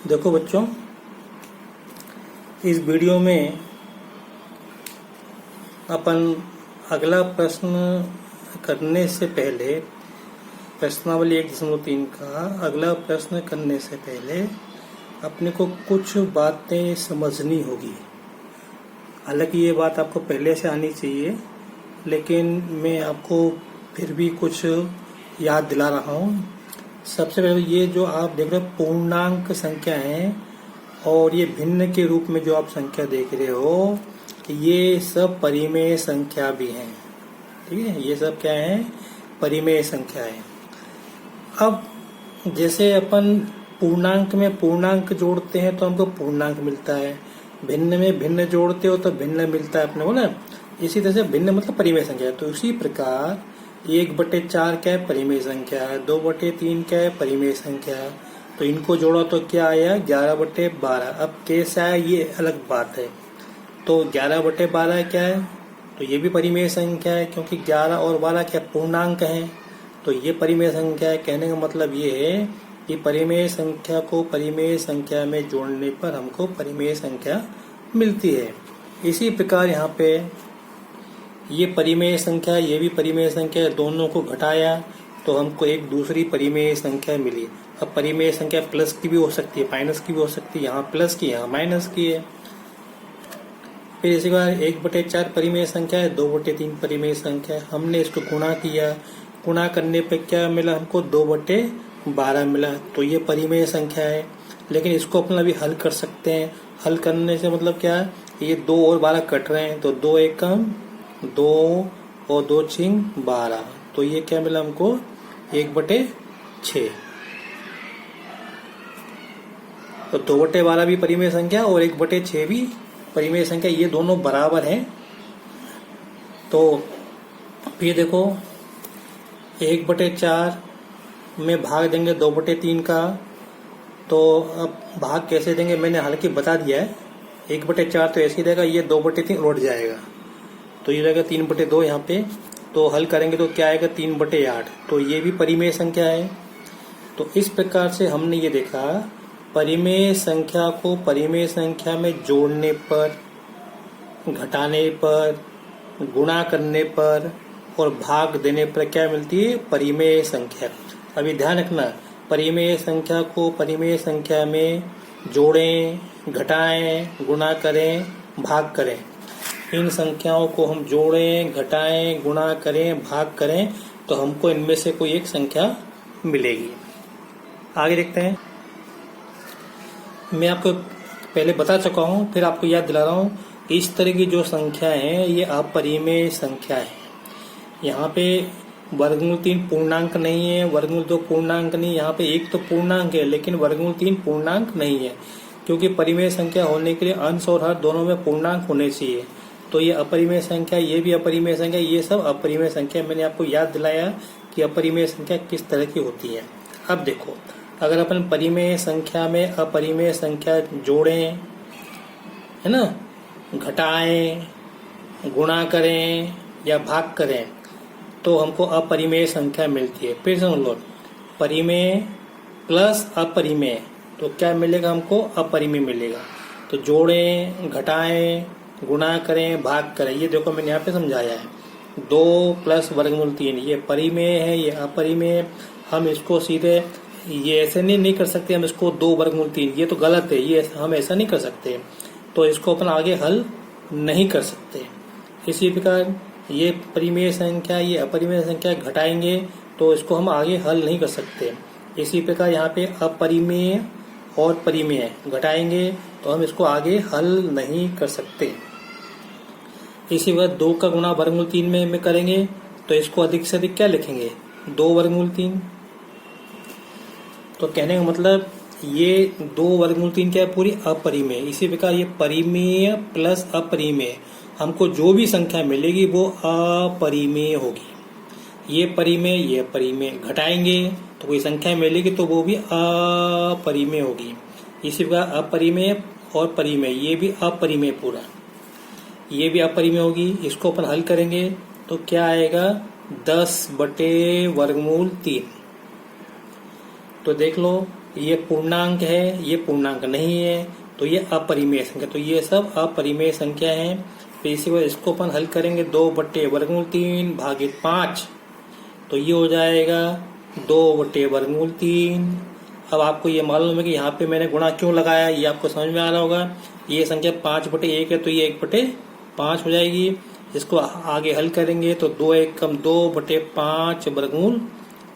देखो बच्चों, इस वीडियो में अपन अगला प्रश्न करने से पहले प्रश्नावली 1.3 का अगला प्रश्न करने से पहले अपने को कुछ बातें समझनी होगी। हालांकि ये बात आपको पहले से आनी चाहिए, लेकिन मैं आपको फिर भी कुछ याद दिला रहा हूँ। सबसे पहले ये जो आप देख रहे हो पूर्णांक संख्या है और ये भिन्न के रूप में जो आप संख्या देख रहे हो, ये सब परिमेय संख्या भी हैं। ठीक है, ये सब क्या है? परिमेय संख्या है। अब जैसे अपन पूर्णांक में पूर्णांक जोड़ते हैं तो हमको पूर्णांक मिलता है, भिन्न में भिन्न जोड़ते हो तो भिन्न मिलता है अपने को ना। इसी तरह से भिन्न मतलब परिमेय संख्या है। तो इसी प्रकार 1/4 क्या है? परिमेय संख्या है। 2/3 क्या है? परिमेय संख्या है। तो इनको जोड़ा तो क्या आया? 11/12। अब कैसा है ये अलग बात है। तो 11/12 क्या है? तो ये भी परिमेय संख्या है, क्योंकि 11 और 12 क्या पूर्णांक है। तो ये परिमेय संख्या है। कहने का मतलब ये है कि परिमेय संख्या को परिमेय संख्या में जोड़ने पर हमको परिमेय संख्या मिलती है। इसी प्रकार यहाँ पे ये परिमेय संख्या, ये भी परिमेय संख्या, दोनों को घटाया तो हमको एक दूसरी परिमेय संख्या मिली। अब परिमेय संख्या प्लस की भी हो सकती है, माइनस की भी हो सकती है। यहाँ प्लस की, यहाँ माइनस की है। फिर इसी बार 1/4 परिमेय संख्या है, 2/3 परिमेय संख्या है। हमने इसको गुणा किया, गुणा करने पे क्या मिला हमको? 2/12 मिला। तो ये परिमेय संख्या है, लेकिन इसको अपन अभी हल कर सकते हैं। हल करने से मतलब क्या है? ये 2 और 12 कट रहे हैं, तो 2 एकम 2 और 2 छिंग 12। तो ये क्या मिला हमको? 1/6। तो 2/12 भी परिमेय संख्या और 1/6 भी परिमेय संख्या, ये दोनों बराबर हैं। तो ये देखो 1/4 में भाग देंगे 2/3 का, तो अब भाग कैसे देंगे मैंने हालांकि बता दिया है। 1/4 तो ऐसे ही रहेगा, ये 2/3 उलट जाएगा, तो ये रहेगा 3/2 यहाँ पे। तो हल करेंगे तो क्या आएगा? 3/8। तो ये भी परिमेय संख्या है। तो इस प्रकार से हमने ये देखा, परिमेय संख्या को परिमेय संख्या में जोड़ने पर, घटाने पर, गुणा करने पर और भाग देने पर क्या मिलती है? परिमेय संख्या। अभी ध्यान रखना, परिमेय संख्या को परिमेय संख्या में जोड़ें, घटाएं, गुणा करें, भाग करें। इन संख्याओं को हम जोड़ें, घटाएं, गुणा करें, भाग करें तो हमको इनमें से कोई एक संख्या मिलेगी। आगे देखते हैं। मैं आपको पहले बता चुका हूं, फिर आपको याद दिला रहा हूं कि इस तरह की जो संख्या है ये अपरिमेय संख्या है। यहाँ पे वर्गमूल 3 पूर्णांक नहीं है, वर्गमूल 2 पूर्णांक नहीं। यहाँ पे एक तो पूर्णांक है, लेकिन वर्गमूल 3 पूर्णांक नहीं है, क्योंकि परिमेय संख्या होने के लिए अंश और हर दोनों में पूर्णांक होने चाहिए। तो ये अपरिमेय संख्या, ये भी अपरिमेय संख्या, ये सब अपरिमेय संख्या। मैंने आपको याद दिलाया कि अपरिमेय संख्या किस तरह की होती है। अब देखो, अगर अपन परिमेय संख्या में अपरिमेय संख्या जोड़ें, है ना, घटाएं, गुणा करें या भाग करें तो हमको अपरिमेय संख्या मिलती है। फिर समझ लो, परिमेय प्लस अपरिमेय, तो क्या मिलेगा हमको? अपरिमेय मिलेगा। तो जोड़ें, घटाएं, गुणा करें, भाग करें। ये देखो मैंने यहाँ पे समझाया है। 2 प्लस वर्गमूल 3 ये परिमेय है, ये अपरिमेय। हम इसको सीधे ये ऐसे नहीं कर सकते, हम इसको 2 वर्गमूल 3, ये तो गलत है, ये हम ऐसा नहीं कर सकते। तो इसको अपन आगे हल नहीं कर सकते। इसी प्रकार ये परिमेय संख्या, ये अपरिमेय संख्या घटाएंगे तो इसको हम आगे हल नहीं कर सकते। इसी प्रकार यहाँ पे अपरिमेय और परिमेय घटाएंगे तो हम इसको आगे हल नहीं कर सकते। इसी प्रकार 2 का गुणा वर्गमूल 3 में करेंगे तो इसको अधिक से अधिक क्या लिखेंगे? 2 वर्गमूल 3। तो कहने का मतलब ये 2 वर्गमूल 3 क्या है? पूरी अपरिमेय। इसी प्रकार ये परिमेय प्लस अपरिमेय, हमको जो भी संख्या मिलेगी वो अपरिमेय होगी। ये परिमेय, ये परिमेय घटाएंगे तो कोई संख्या मिलेगी तो वो भी अपरिमेय होगी। इसी प्रकार अपरिमेय और परिमेय, ये भी अपरिमेय पूरा, ये भी अपरिमेय होगी। इसको अपन हल करेंगे तो क्या आएगा? 10/वर्गमूल 3। तो देख लो ये पूर्णांक है, ये पूर्णांक नहीं है, तो ये अपरिमेय संख्या। तो ये सब अपरिमेय संख्या है। तो इसी वजह इसको अपन हल करेंगे 2/वर्गमूल 3 भागित 5, तो ये हो जाएगा 2/वर्गमूल 3। अब आपको ये मालूम है कि यहाँ पे मैंने गुणा क्यों लगाया, ये आपको समझ में आ रहा होगा। ये संख्या 5/1 है, तो ये 1/5 हो जाएगी। इसको आगे हल करेंगे तो 2 कम 2/5 वर्गमूल,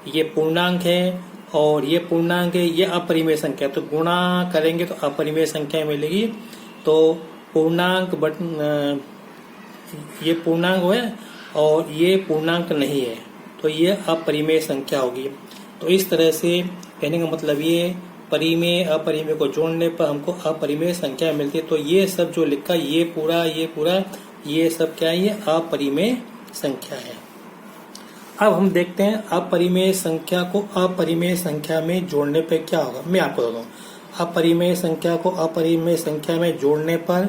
ये पूर्णांक है और ये पूर्णांक है, ये अपरिमेय संख्या। तो गुणा करेंगे तो अपरिमेय संख्या मिलेगी। तो पूर्णांक ये पूर्णांक है और ये पूर्णांक नहीं है, तो ये अपरिमेय संख्या होगी। तो इस तरह से कहने का मतलब ये परिमेय अपरिमेय को जोड़ने पर हमको अपरिमेय संख्या मिलती है। तो ये सब जो लिखा ये पूरा ये सब क्या है, ये अपरिमेय संख्या है। अब हम देखते हैं अपरिमेय संख्या को अपरिमेय संख्या में जोड़ने पर क्या होगा। मैं आपको बताता हूँ, अपरिमेय संख्या को अपरिमेय संख्या में जोड़ने पर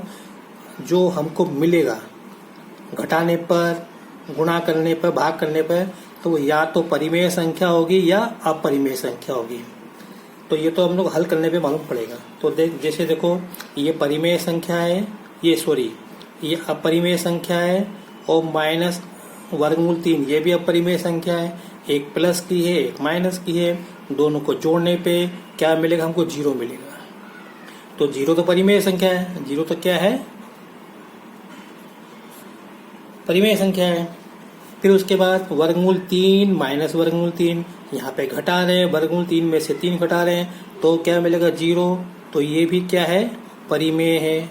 जो हमको मिलेगा, घटाने पर, गुणा करने पर, भाग करने पर, तो या तो परिमेय संख्या होगी या अपरिमेय संख्या होगी। तो ये तो हम लोग हल करने पे मालूम पड़ेगा। तो जैसे देखो ये परिमेय संख्या है, ये अपरिमेय संख्या है, और -वर्गमूल 3 ये भी अपरिमेय संख्या है। एक प्लस की है, एक माइनस की है, दोनों को जोड़ने पे क्या मिलेगा, हमको 0 मिलेगा। तो 0 तो परिमेय संख्या है, 0 तो क्या है, परिमेय संख्या है। फिर उसके बाद वर्गमूल 3 -वर्गमूल 3, यहाँ पे घटा रहे हैं, वर्गमूल 3 में से 3 घटा रहे हैं, तो क्या मिलेगा 0। तो ये भी क्या है, परिमेय है।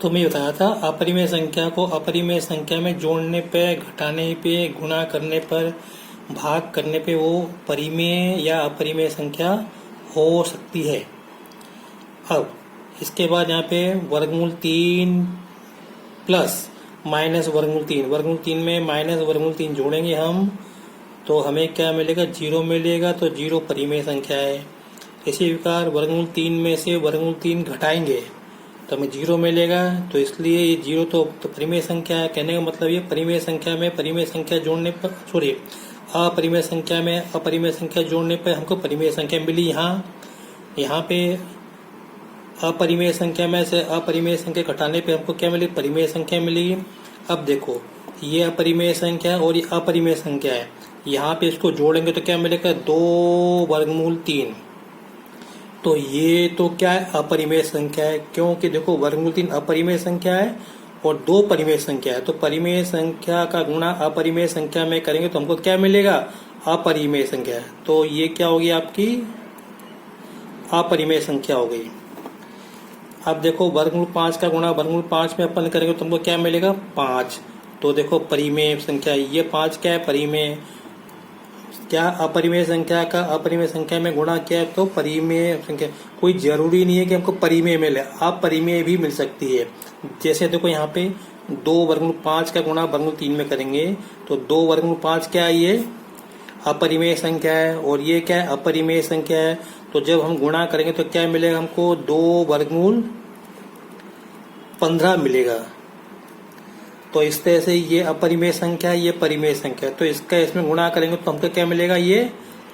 तो मैं बताया था अपरिमेय संख्या को अपरिमेय संख्या में जोड़ने पे, घटाने पे, गुणा करने पर, भाग करने पे वो परिमेय या अपरिमेय संख्या हो सकती है। अब इसके बाद यहाँ पे वर्गमूल 3 प्लस वर्गमूल 3 में वर्गमूल 3 जोड़ेंगे हम, तो हमें क्या मिलेगा, 0 मिलेगा। तो 0 परिमेय संख्या है। इसी प्रकार वर्गमूल 3 में से वर्गमूल 3 घटाएंगे तो हमें 0 मिलेगा। तो इसलिए ये 0 तो परिमेय संख्या है। कहने का मतलब ये परिमेय संख्या में परिमेय संख्या जोड़ने पर, अपरिमेय संख्या में अपरिमेय संख्या जोड़ने पर हमको परिमेय संख्या मिली। यहाँ पे अपरिमेय संख्या में से अपरिमेय संख्या घटाने पे हमको क्या मिली, परिमेय संख्या मिली। अब देखो ये अपरिमेय संख्या है और ये अपरिमेय संख्या है, यहाँ पे इसको जोड़ेंगे तो क्या मिलेगा, 2/3। तो ये तो क्या है, अपरिमेय संख्या है, क्योंकि देखो वर्गमूल 3 अपरिमेय संख्या है और 2 परिमेय संख्या है। तो परिमेय संख्या का गुणा अपरिमेय संख्या में करेंगे तो हमको क्या मिलेगा, अपरिमेय संख्या। तो ये क्या होगी, आपकी अपरिमेय संख्या हो गई। अब देखो वर्गमूल 5 का गुणा वर्गमूल 5 में अपन करेंगे तो हमको क्या मिलेगा, 5। तो देखो परिमेय संख्या, ये 5 क्या है, परिमेय। क्या अपरिमेय संख्या का अपरिमेय संख्या में गुणा किया है तो परिमेय संख्या। कोई जरूरी नहीं है कि हमको परिमेय मिले, अपरिमेय भी मिल सकती है। जैसे देखो यहाँ पे 2/5 का गुणा वर्गमूल 3 में करेंगे तो 2/5 क्या है, ये अपरिमेय संख्या है और ये क्या है, अपरिमेय संख्या है। तो जब हम गुणा करेंगे तो क्या मिलेगा हमको, 2/15 मिलेगा। तो इस तरह से ये अपरिमेय संख्या है, ये परिमेय संख्या है। तो इसका इसमें गुणा करेंगे तो हमको क्या मिलेगा, ये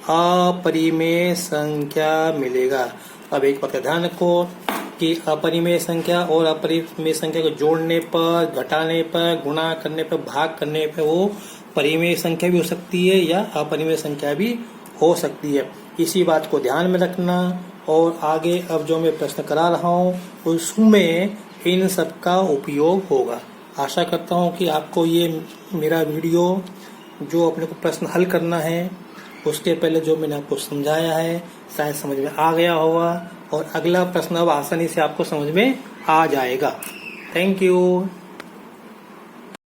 अपरिमेय संख्या मिलेगा। अब एक बात का ध्यान रखो कि अपरिमेय संख्या और अपरिमेय संख्या को जोड़ने पर, घटाने पर, गुणा करने पर, भाग करने पर वो परिमेय संख्या भी हो सकती है या अपरिमेय संख्या भी हो सकती है। इसी बात को ध्यान में रखना। और आगे अब जो मैं प्रश्न करा रहा हूँ उसमें इन सब का उपयोग होगा। आशा करता हूँ कि आपको ये मेरा वीडियो, जो अपने को प्रश्न हल करना है उसके पहले जो मैंने आपको समझाया है, शायद समझ में आ गया होगा और अगला प्रश्न अब आसानी से आपको समझ में आ जाएगा। Thank you.